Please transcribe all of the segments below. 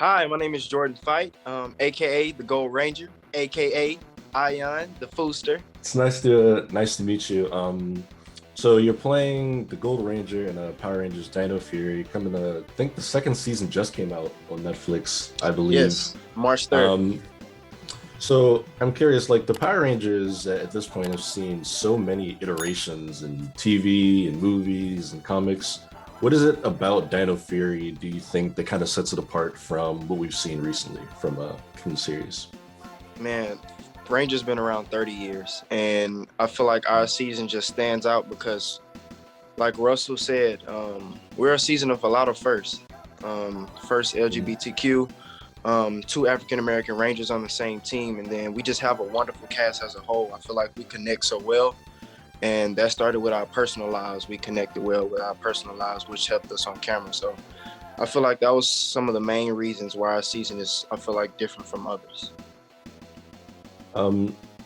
Hi, my name is Jordan Fite, aka the Gold Ranger, aka Ion, the Fooster. It's nice to meet you. So you're playing the Gold Ranger in Power Rangers Dino Fury. Coming to, I think the second season just came out on Netflix, I believe. Yes, March 3rd. Um, so I'm curious, like the Power Rangers at this point have seen so many iterations in TV and movies and comics. What is it about Dino Fury do you think that kind of sets it apart from what we've seen recently from the series? Man, Ranger's been around 30 years, and I feel like our season just stands out because, like Russell said, we're a season of a lot of firsts. First LGBTQ, two African American Rangers on the same team, and then we just have a wonderful cast as a whole. I feel like we connect so well, and that started with our personal lives. We connected well with our personal lives, which helped us on camera. So I feel like that was some of the main reasons why our season is, I feel like, different from others.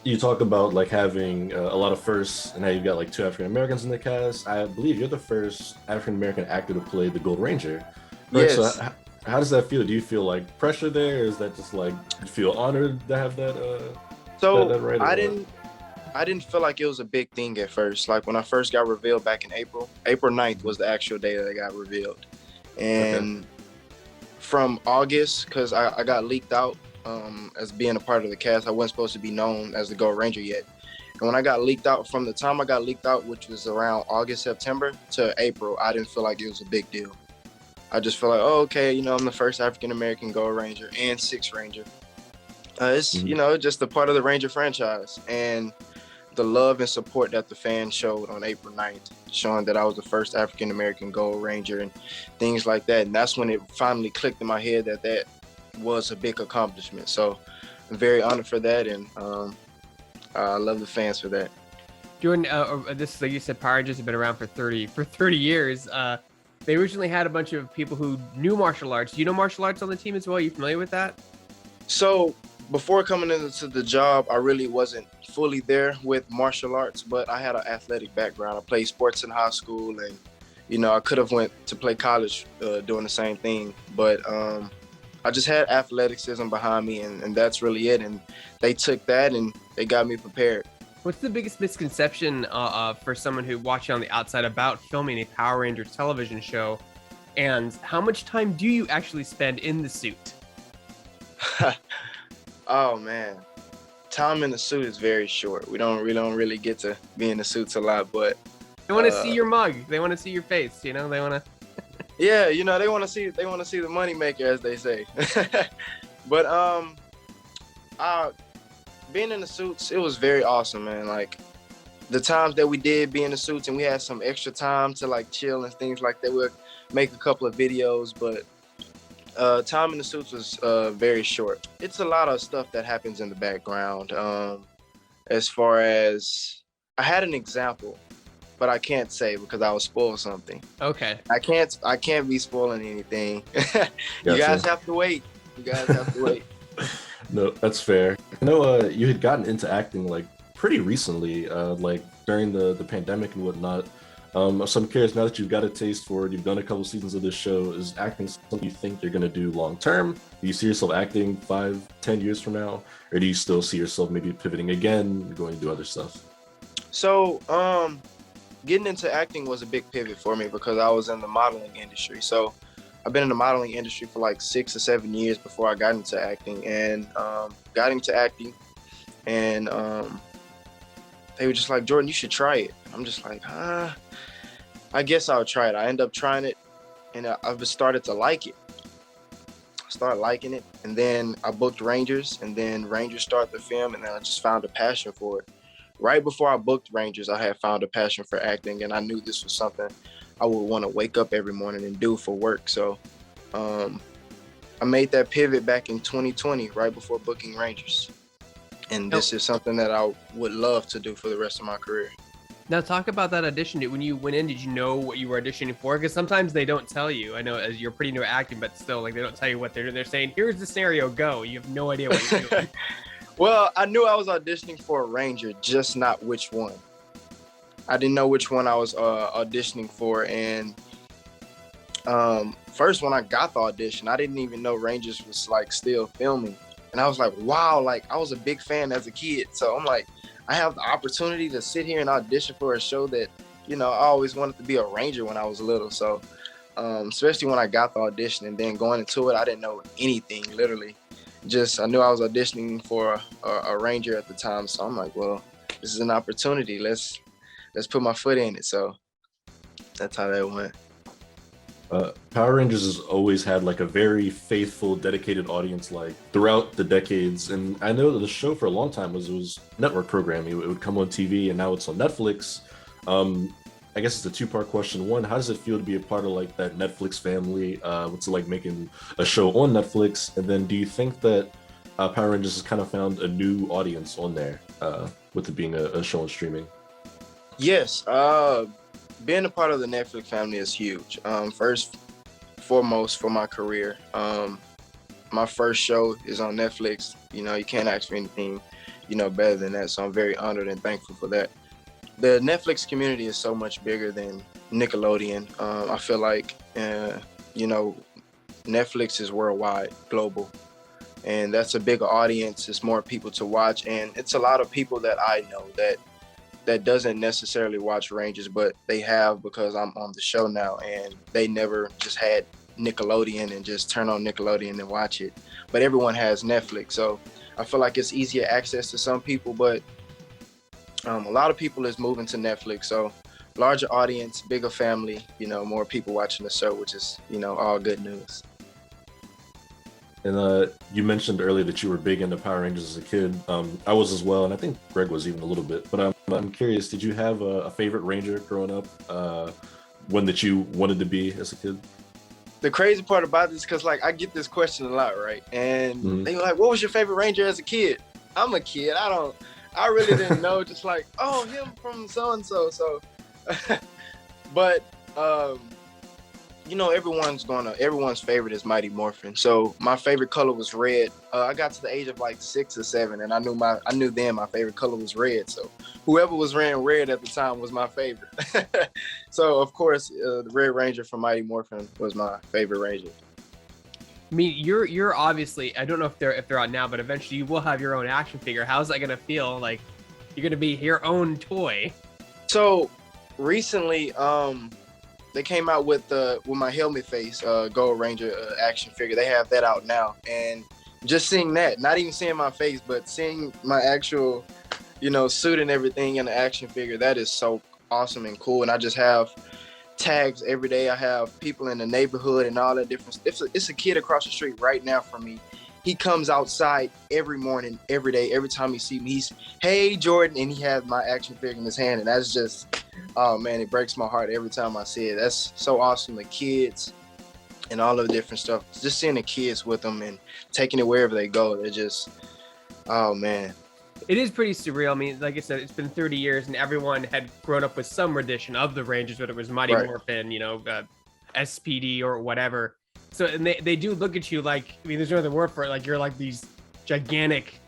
You talk about like having a lot of firsts and how you've got like two African Americans in the cast. I believe you're the first African American actor to play the Gold Ranger. Right. So Yes. how does that feel? Do you feel like pressure there? Or is that just like you feel honored to have that So right? Or I what? didn't I didn't feel like it was a big thing at first. Like when I first got revealed back in April, April 9th was the actual day that I got revealed. Okay. And from August, because I got leaked out as being a part of the cast, I wasn't supposed to be known as the Gold Ranger yet. And when I got leaked out, from the time I got leaked out, which was around August, September to April, I didn't feel like it was a big deal. I just feel like, oh, okay, I'm the first African American Gold Ranger and Sixth Ranger. It's, Mhm. just a part of the Ranger franchise. And the love and support that the fans showed on April 9th, showing that I was the first African American Gold Ranger and things like that. And that's when it finally clicked in my head that that was a big accomplishment. So I'm very honored for that. And I love the fans for that. Jordan, this like you said, Power Rangers have been around for 30 years. They originally had a bunch of people who knew martial arts. Do you know martial arts on the team as well? Are you familiar with that? So before coming into the job, I really wasn't fully there with martial arts, but I had an athletic background. I played sports in high school, and I could have went to play college doing the same thing, but I just had athleticism behind me, and that's really it. And they took that and they got me prepared. What's the biggest misconception for someone who watching on the outside about filming a Power Rangers television show? And how much time do you actually spend in the suit? Oh man, time in the suit is very short. We don't really get to be in the suits a lot, but They want to see your mug. They want to see your face. They want to. yeah, they want to see the money maker, as they say. But uh, being in the suits, it was very awesome, man. Like the times that we did be in the suits, and we had some extra time to like chill and things like that. We'll make a couple of videos, but time in the suits was very short. It's a lot of stuff that happens in the background. As far as I had an example, but I can't say because I will spoil something. Okay. I can't be spoiling anything. You Gotcha. guys have to wait. You guys have to wait. No, that's fair. I know you had gotten into acting like pretty recently, like during the pandemic and whatnot. So I'm curious, now that you've got a taste for it, you've done a couple seasons of this show, is acting something you think you're gonna do long term? Do you see yourself acting 5, 10 years from now? Or do you still see yourself maybe pivoting again, going to do other stuff? So, getting into acting was a big pivot for me because I was in the modeling industry. So I've been in the modeling industry for like 6 or 7 years before I got into acting, and got into acting, and they were just like, Jordan, you should try it. I'm just like, I guess I'll try it. I end up trying it, and I've just started to like it. I started liking it, and then I booked Rangers, and then Rangers started the film, and then I just found a passion for it. Right before I booked Rangers, I had found a passion for acting, and I knew this was something I would want to wake up every morning and do for work. So um, I made that pivot back in 2020, right before booking Rangers. And Now, this is something that I would love to do for the rest of my career. now talk about that audition. When you went in, did you know what you were auditioning for? Because sometimes they don't tell you. I know as you're pretty new at acting, but still, like they don't tell you what they're doing. They're saying, "Here's the scenario, go." You have no idea what you're doing. Well, I knew I was auditioning for a Ranger, just not which one. I didn't know which one I was auditioning for, and First when I got the audition, I didn't even know Rangers was like still filming, and I was like, wow, like I was a big fan as a kid, so I'm like, I have the opportunity to sit here and audition for a show that, I always wanted to be a Ranger when I was little. So especially when I got the audition and then going into it, I didn't know anything, literally. Just I knew I was auditioning for a Ranger at the time, so I'm like, well, this is an opportunity. Let's put my foot in it. So that's how that went. Power Rangers has always had like a very faithful, dedicated audience, like throughout the decades. And I know that the show for a long time was network programming. It would come on TV, and now it's on Netflix. I guess it's a two-part question. One, how does it feel to be a part of like that Netflix family? What's it like making a show on Netflix? And then do you think that Power Rangers has kind of found a new audience on there with it being a show on streaming? Yes. Being a part of the Netflix family is huge. First, foremost for my career. My first show is on Netflix. You can't ask for anything, better than that. So I'm very honored and thankful for that. The Netflix community is so much bigger than Nickelodeon. I feel like, Netflix is worldwide, global. And that's a bigger audience. It's more people to watch. And it's a lot of people that I know that doesn't necessarily watch Rangers, but they have because I'm on the show now, and they never just had Nickelodeon and just turn on Nickelodeon and watch it. But everyone has Netflix, so I feel like it's easier access to some people, but a lot of people is moving to Netflix, so larger audience, bigger family, more people watching the show, which is, all good news. And you mentioned earlier that you were big into Power Rangers as a kid. I was as well, and I think Greg was even a little bit. But I'm curious, did you have a favorite Ranger growing up? One that you wanted to be as a kid? The crazy part about this, because like I get this question a lot, right? And they were like, "What was your favorite Ranger as a kid?" I'm a kid. I really didn't know. Just like, oh, him from so and so. So, but everyone's favorite is Mighty Morphin. So my favorite color was red. I got to the age of like 6 or 7, and I knew then my favorite color was red. So whoever was wearing red at the time was my favorite. So of course, the Red Ranger from Mighty Morphin was my favorite Ranger. I mean, you're obviously, I don't know if they're out now, but eventually you will have your own action figure. How's that gonna feel? Like you're gonna be your own toy. So recently, they came out with my helmet face Gold Ranger action figure. They have that out now, and just seeing that, not even seeing my face, but seeing my actual, suit and everything in the action figure, that is so awesome and cool. And I just have tags every day. I have people in the neighborhood and all that different. It's a kid across the street right now from me. He comes outside every morning, every day, every time he sees me, he's, "Hey, Jordan," and he has my action figure in his hand, and that's just, oh man, it breaks my heart every time I see it. That's so awesome. The kids and all of the different stuff, just seeing the kids with them and taking it wherever they go, they're just, oh man. It is pretty surreal. I mean, like I said, it's been 30 years, and everyone had grown up with some rendition of the Rangers, whether it was Mighty Morphin, SPD or whatever. So, and they do look at you like, I mean, there's no other word for it. Like you're like these gigantic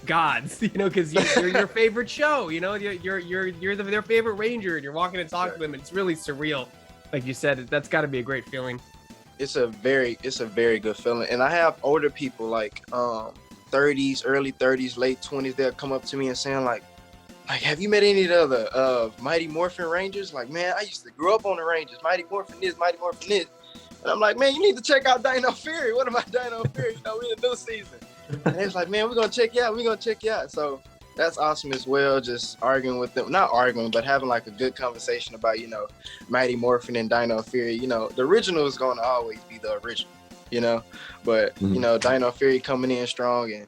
gods, because you're your favorite show. You're their favorite Ranger, and you're walking and talking to them. And it's really surreal, like you said. That's got to be a great feeling. It's a very good feeling. And I have older people like 30s, early 30s, late 20s. They'll come up to me and saying like, have you met any of the other Mighty Morphin Rangers? Like, man, I used to grow up on the Rangers. Mighty Morphin this, Mighty Morphin this. And I'm like, man, you need to check out Dino Fury. What about Dino Fury? We in a new season. And it's like, man, we're going to check you out. We're going to check you out. So that's awesome as well. Just arguing with them. Not arguing, but having like a good conversation about, Mighty Morphin and Dino Fury. The original is going to always be the original, But, Dino Fury coming in strong, and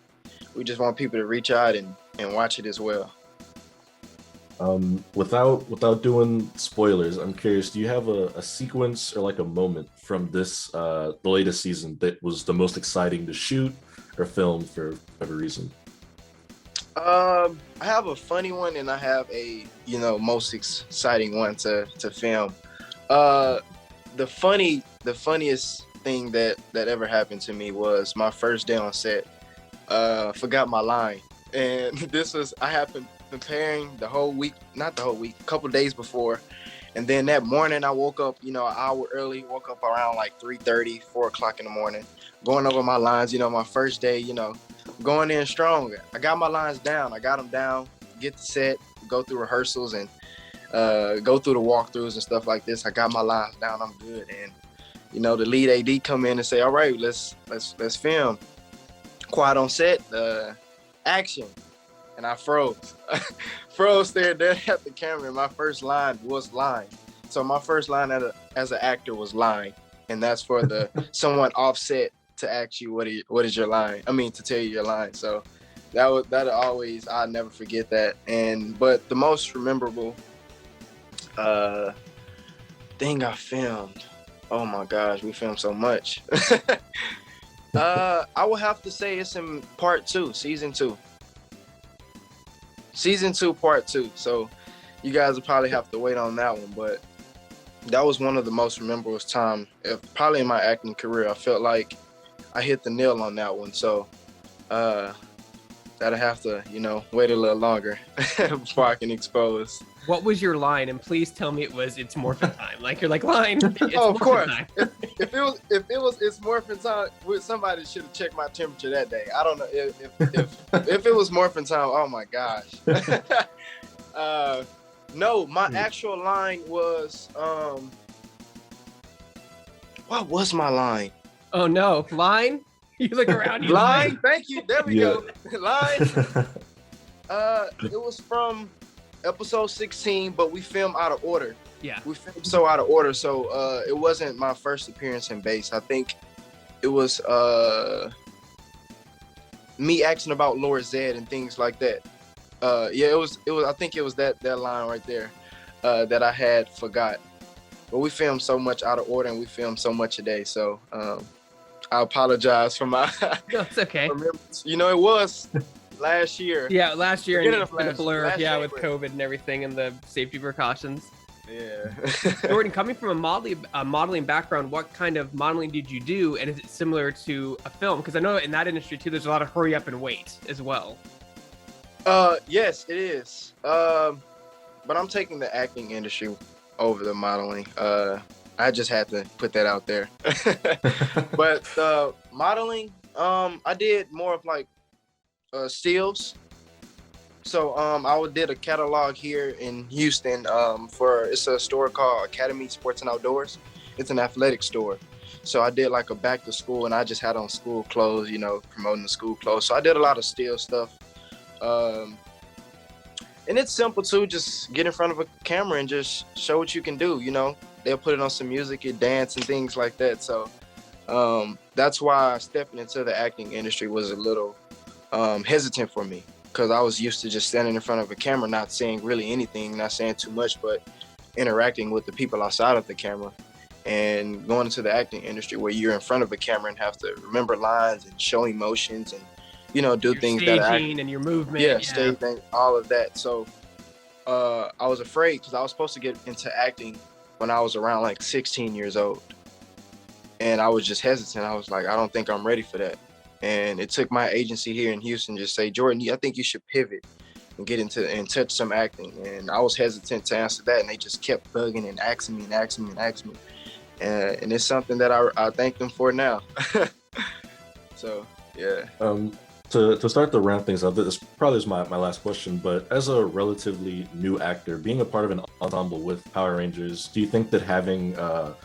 we just want people to reach out and watch it as well. Without doing spoilers, I'm curious, do you have a sequence or like a moment from this the latest season that was the most exciting to shoot or film for whatever reason? I have a funny one, and I have a most exciting one to film. The funniest thing that ever happened to me was my first day on set. Forgot my line, and I happened preparing the whole week, not the whole week, a couple days before, And then that morning I woke up, an hour early, woke up around like 3:30, 4 o'clock in the morning, going over my lines, my first day, going in strong. I got my lines down. I got them down, get the set, go through rehearsals and go through the walkthroughs and stuff like this. I got my lines down. I'm good. And, the lead AD come in and say, all right, let's film. Quiet on set, action. And I froze. Froze stared dead at the camera. And my first line was line. So my first line as an actor was line. And that's for the someone offset to ask you what is your line. I mean, to tell you your line. So that always, I'll never forget that. But the most memorable thing I filmed, oh my gosh, we filmed so much. I would have to say it's in part 2, season 2. Season 2, part 2. So you guys will probably have to wait on that one, but that was one of the most memorable time, probably in my acting career. I felt like I hit the nail on that one. So that'll have to, wait a little longer before I can expose. What was your line? And please tell me it's morphin' time. Like you're like, line. Oh, of course. If it was it's morphin' time, somebody should have checked my temperature that day. I don't know if it was morphin' time. Oh my gosh. No, my actual line was what was my line? Oh no, line. You look around. You line. Thank you. There we go. Line. It was from episode 16, but we filmed out of order. Yeah. We filmed so out of order. So it wasn't my first appearance in base. I think it was me asking about Lord Zed and things like that. It was I think it was that line right there that I had forgot. But we filmed so much out of order and we filmed so much a day. So I apologize for my No, it's okay. It was last year. Yeah, last year, and it's been a blur. Yeah, with January. COVID and everything and the safety precautions. Yeah. Jordan, coming from a modeling background, what kind of modeling did you do, and is it similar to a film? Because I know in that industry too, there's a lot of hurry up and wait as well. Yes, it is. But I'm taking the acting industry over the modeling. I just had to put that out there. But modeling, I did more of like stills. So I did a catalog here in Houston it's a store called Academy Sports and Outdoors. It's an athletic store. So I did like a back to school and I just had on school clothes, promoting the school clothes. So I did a lot of still stuff. And it's simple too, just get in front of a camera and just show what you can do, They'll put it on some music, you dance and things like that. So that's why stepping into the acting industry was a little hesitant for me, because I was used to just standing in front of a camera, not saying really anything, not saying too much, but interacting with the people outside of the camera. And going into the acting industry where you're in front of a camera and have to remember lines and show emotions and, do your things staging that and your movement. Yeah, staging, all of that. So I was afraid because I was supposed to get into acting when I was around like 16 years old. And I was just hesitant. I was like, I don't think I'm ready for that. And it took my agency here in Houston to just say, Jordan, I think you should pivot and get into and touch some acting. And I was hesitant to answer that. And they just kept bugging and asking me. And it's something that I thank them for now. So, yeah. To start to round things up, this probably is my last question, but as a relatively new actor, being a part of an ensemble with Power Rangers, do you think that having a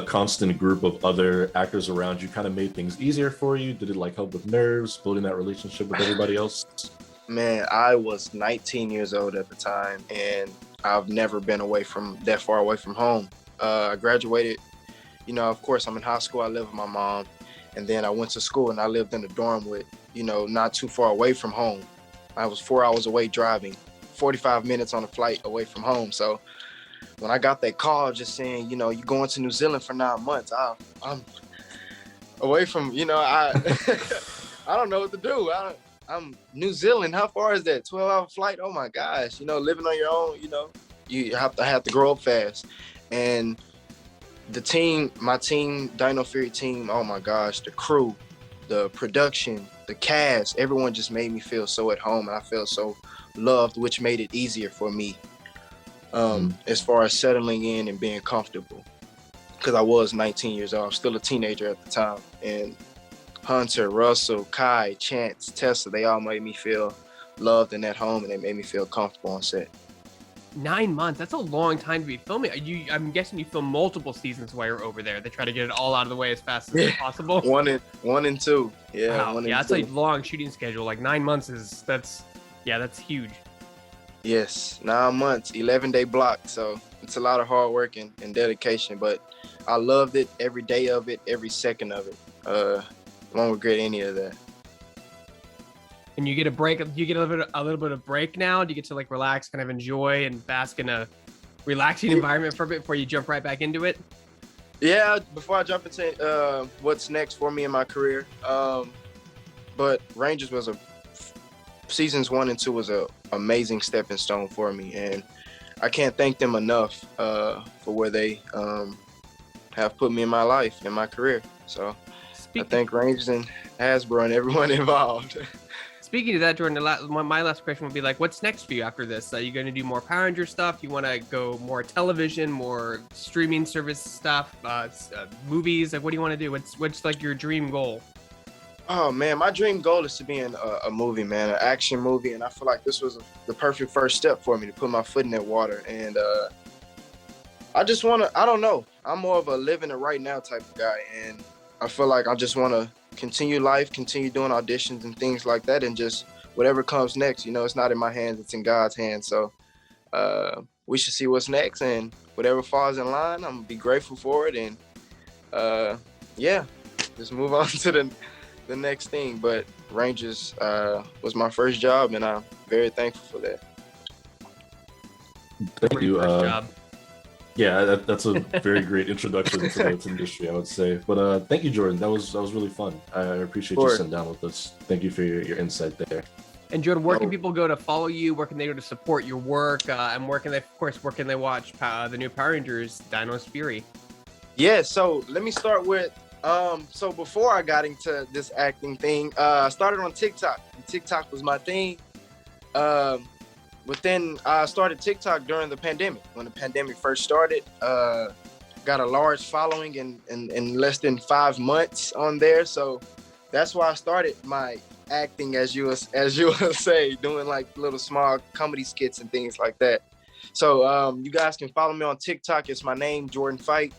constant group of other actors around you kind of made things easier for you? Did it help with nerves, building that relationship with everybody else? Man, I was 19 years old at the time, and I've never been that far away from home. I graduated, of course, I'm in high school. I live with my mom. And then I went to school and I lived in a dorm with, not too far away from home. I was 4 hours away driving, 45 minutes on a flight away from home. So when I got that call just saying, you're going to New Zealand for 9 months, I'm away from, I don't know what to do. I'm New Zealand. How far is that? 12-hour flight? Oh my gosh. Living on your own, you have to grow up fast. And my team, Dino Fury team, oh my gosh, the crew, the production, the cast, everyone just made me feel so at home, and I felt so loved, which made it easier for me as far as settling in and being comfortable. Because I was 19 years old, I was still a teenager at the time. And Hunter, Russell, Kai, Chance, Tessa, they all made me feel loved and at home, and they made me feel comfortable on set. 9 months, that's a long time to be filming. I'm guessing you film multiple seasons while you're over there. They try to get it all out of the way as fast as possible. One and two. Yeah. Wow. That's a long shooting schedule. Like 9 months that's huge. Yes, 9 months, 11-day block. So it's a lot of hard work and dedication, but I loved it every day of it, every second of it. Won't regret any of that. And you get a break. Do you get a little bit of break now? Do you get to like relax, kind of enjoy and bask in a relaxing environment for a bit before you jump right back into it? Yeah, before I jump into what's next for me in my career. But Rangers was seasons 1 and 2 was a amazing stepping stone for me, and I can't thank them enough for where they have put me in my life, in my career. So I thank Rangers and Hasbro and everyone involved. Speaking of that, Jordan, my last question would be like, what's next for you after this? Are you going to do more Power Rangers stuff? You want to go more television, more streaming service stuff, movies? Like, what do you want to do? What's like your dream goal? Oh man, my dream goal is to be in a movie, man, an action movie, and I feel like this was the perfect first step for me to put my foot in that water. And I just want to, I don't know, I'm more of a live in it right now type of guy, and I feel like I just want to continue life, continue doing auditions and things like that, and just whatever comes next, it's not in my hands, it's in God's hands. So we should see what's next, and whatever falls in line, I'm gonna be grateful for it, and just move on to the next thing. But Rangers was my first job, and I'm very thankful for that. Thank you. Yeah, that's a very great introduction to the industry, I would say. But thank you, Jordan. That was really fun. I appreciate you sitting down with us. Thank you for your insight there. And Jordan, where can people go to follow you? Where can they go to support your work? And where can they watch the new Power Rangers Dino Fury? Yeah, so let me start with so before I got into this acting thing, I started on TikTok. TikTok was my thing. But then I started TikTok during the pandemic. When the pandemic first started, got a large following in less than 5 months on there. So that's why I started my acting, as you will say, doing like little small comedy skits and things like that. So you guys can follow me on TikTok. It's my name, Jordan Fite.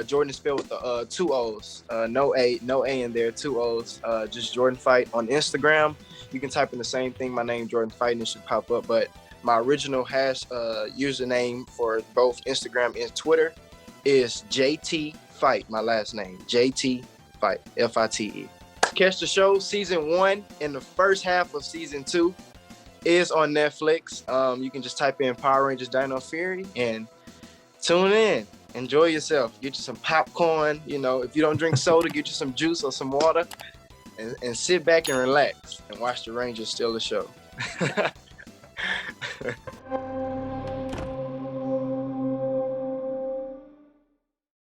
Jordan is spelled with the 2 O's, no A in there, 2 O's, just Jordan Fite. On Instagram, you can type in the same thing, my name, Jordan Fite, and it should pop up. But my original username for both Instagram and Twitter is JT Fite, my last name, JT Fite, Fite. Catch the show. Season 1 and the first half of season 2 is on Netflix. You can just type in Power Rangers Dino Fury and tune in. Enjoy yourself. Get you some popcorn. If you don't drink soda, get you some juice or some water, and sit back and relax and watch the Rangers steal the show.